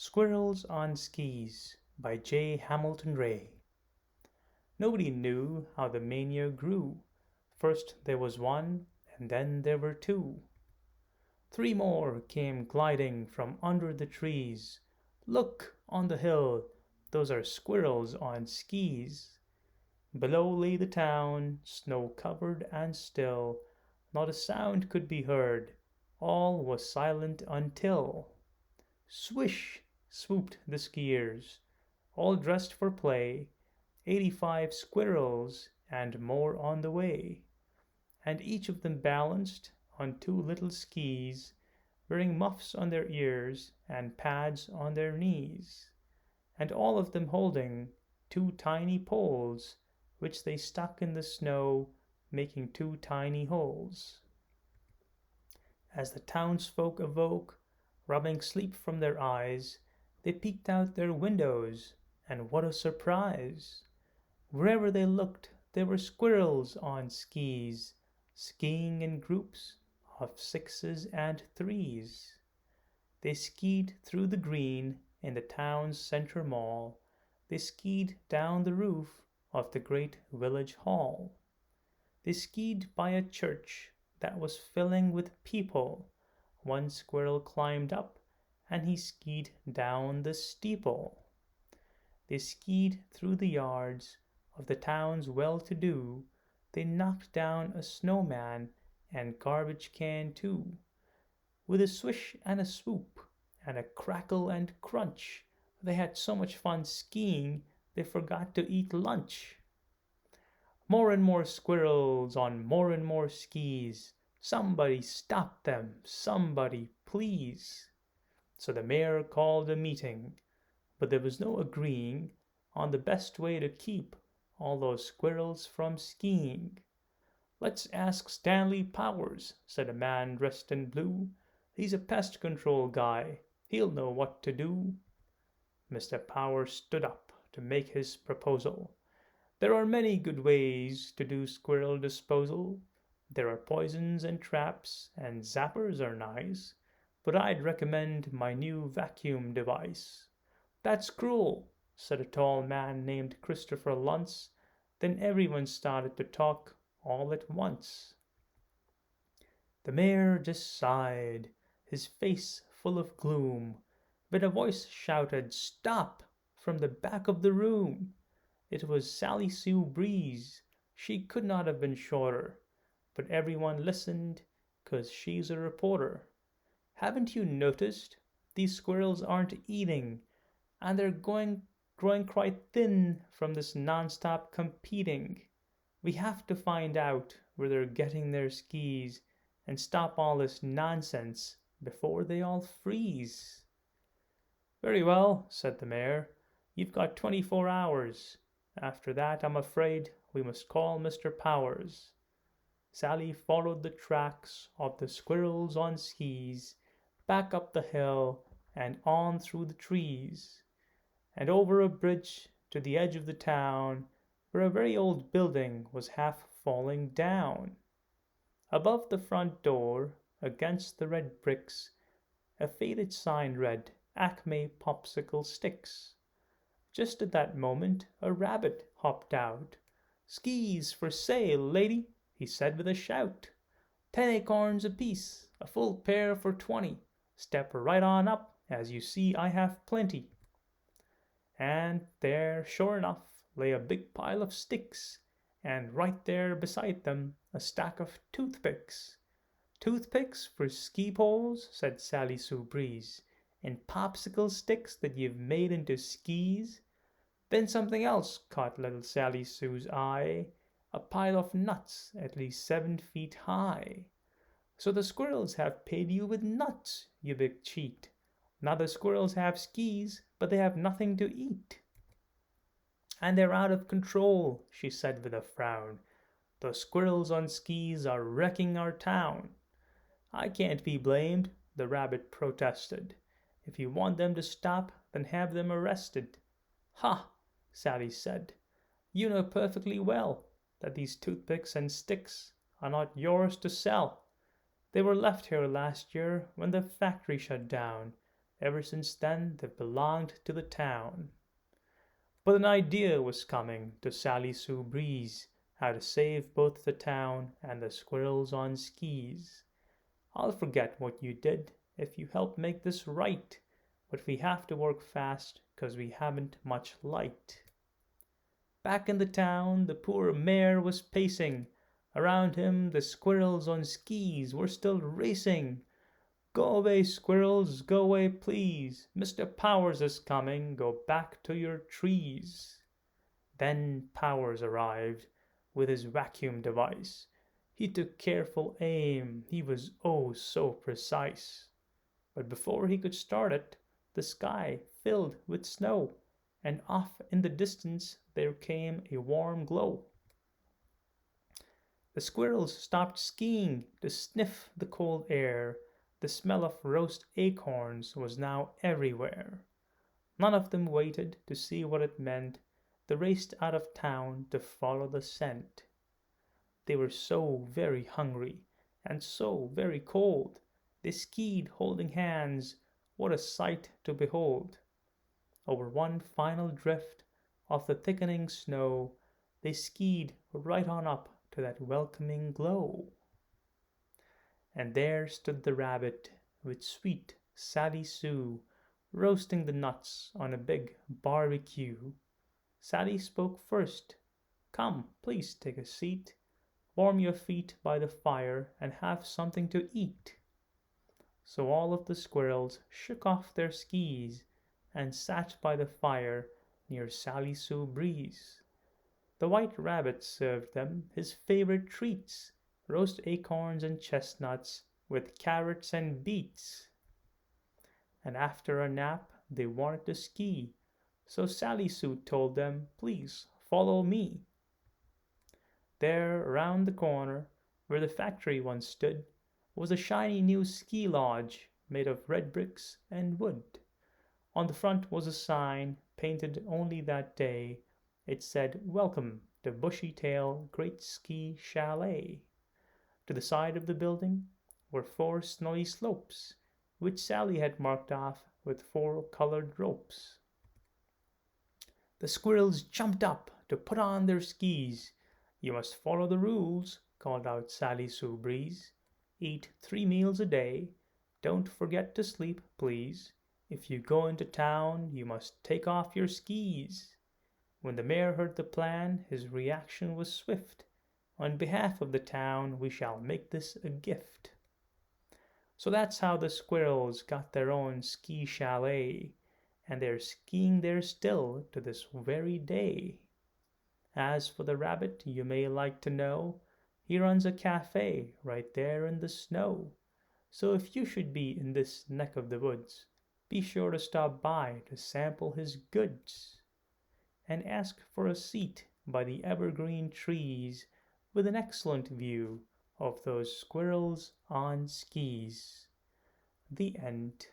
Squirrels on Skis by J. Hamilton Ray. Nobody knew how the mania grew. First there was one, and then there were two. Three more came gliding from under the trees. Look on the hill, those are squirrels on skis. Below lay the town, snow covered and still. Not a sound could be heard. All was silent until swish swooped the skiers, all dressed for play, 85 squirrels and more on the way, and each of them balanced on two little skis, wearing muffs on their ears and pads on their knees, and all of them holding two tiny poles, which they stuck in the snow, making two tiny holes. As the townsfolk awoke, rubbing sleep from their eyes, they peeked out their windows, and what a surprise! Wherever they looked there were squirrels on skis, skiing in groups of sixes and threes. They skied through the green in the town's center mall. They skied down the roof of the great village hall. They skied by a church that was filling with people. One squirrel climbed up, and he skied down the steeple. They skied through the yards of the town's well-to-do. They knocked down a snowman and garbage can too. With a swish and a swoop and a crackle and crunch, they had so much fun skiing they forgot to eat lunch. More and more squirrels on more and more skis. Somebody stop them, somebody, please. So the mayor called a meeting, but there was no agreeing on the best way to keep all those squirrels from skiing. "Let's ask Stanley Powers," said a man dressed in blue. "He's a pest control guy. He'll know what to do." Mr. Powers stood up to make his proposal. "There are many good ways to do squirrel disposal. There are poisons and traps, and zappers are nice, but I'd recommend my new vacuum device." "That's cruel," said a tall man named Christopher Luntz. Then everyone started to talk all at once. The mayor just sighed, his face full of gloom, but a voice shouted, "Stop!" from the back of the room. It was Sally Sue Breeze. She could not have been shorter, but everyone listened 'cause she's a reporter. "Haven't you noticed? These squirrels aren't eating, and they're growing quite thin from this nonstop competing. We have to find out where they're getting their skis and stop all this nonsense before they all freeze." "Very well," said the mayor. "You've got 24 hours. After that, I'm afraid we must call Mr. Powers." Sally followed the tracks of the squirrels on skis, back up the hill and on through the trees, and over a bridge to the edge of the town, where a very old building was half falling down. Above the front door, against the red bricks, a faded sign read, "Acme Popsicle Sticks." Just at that moment a rabbit hopped out. "Skis for sale, lady," he said with a shout. "10 acorns apiece, a full pair for 20. Step right on up, as you see I have plenty." And there, sure enough, lay a big pile of sticks, and right there beside them a stack of toothpicks. "Toothpicks for ski poles," said Sally Sue Breeze, "and popsicle sticks that you've made into skis." Then something else caught little Sally Sue's eye, a pile of nuts at least 7 feet high. "So the squirrels have paid you with nuts, you big cheat. Now the squirrels have skis, but they have nothing to eat. And they're out of control," she said with a frown. "The squirrels on skis are wrecking our town." "I can't be blamed," the rabbit protested. "If you want them to stop, then have them arrested." "Ha!" Sally said. "You know perfectly well that these toothpicks and sticks are not yours to sell. They were left here last year when the factory shut down. Ever since then they've belonged to the town. But an idea was coming to Sally Sue Breeze how to save both the town and the squirrels on skis. I'll forget what you did if you help make this right, but we have to work fast 'cause we haven't much light. Back in the town the poor mayor was pacing. Around him the squirrels on skis were still racing. Go away, squirrels, go away, please. Mr. Powers is coming, go back to your trees. Then Powers arrived with his vacuum device. He took careful aim, he was oh so precise. But before he could start it, the sky filled with snow, and off in the distance there came a warm glow. The squirrels stopped skiing to sniff the cold air. The smell of roast acorns was now everywhere. None of them waited to see what it meant. They raced out of town to follow the scent. They were so very hungry and so very cold. They skied holding hands. What a sight to behold! Over one final drift of the thickening snow, they skied right on up to that welcoming glow. And there stood the rabbit with sweet Sally Sue roasting the nuts on a big barbecue. Sally spoke first. Come, please take a seat. Warm your feet by the fire and have something to eat. So all of the squirrels shook off their skis and sat by the fire near Sally Sue Breeze. The white rabbit served them his favorite treats, roast acorns and chestnuts with carrots and beets. And after a nap they wanted to ski, so Sally Sue told them, please follow me. There, around the corner, where the factory once stood, was a shiny new ski lodge made of red bricks and wood. On the front was a sign, painted only that day. It said, Welcome to Bushy Tail Great Ski Chalet. To the side of the building were 4 snowy slopes, which Sally had marked off with 4 colored ropes. The squirrels jumped up to put on their skis. You must follow the rules, called out Sally Sue Breeze. Eat 3 meals a day. Don't forget to sleep, please. If you go into town, you must take off your skis. When the mayor heard the plan, his reaction was swift. On behalf of the town, we shall make this a gift. So that's how the squirrels got their own ski chalet, and they're skiing there still to this very day. As for the rabbit, you may like to know, he runs a cafe right there in the snow. So if you should be in this neck of the woods, be sure to stop by to sample his goods. And ask for a seat by the evergreen trees with an excellent view of those squirrels on skis. The end.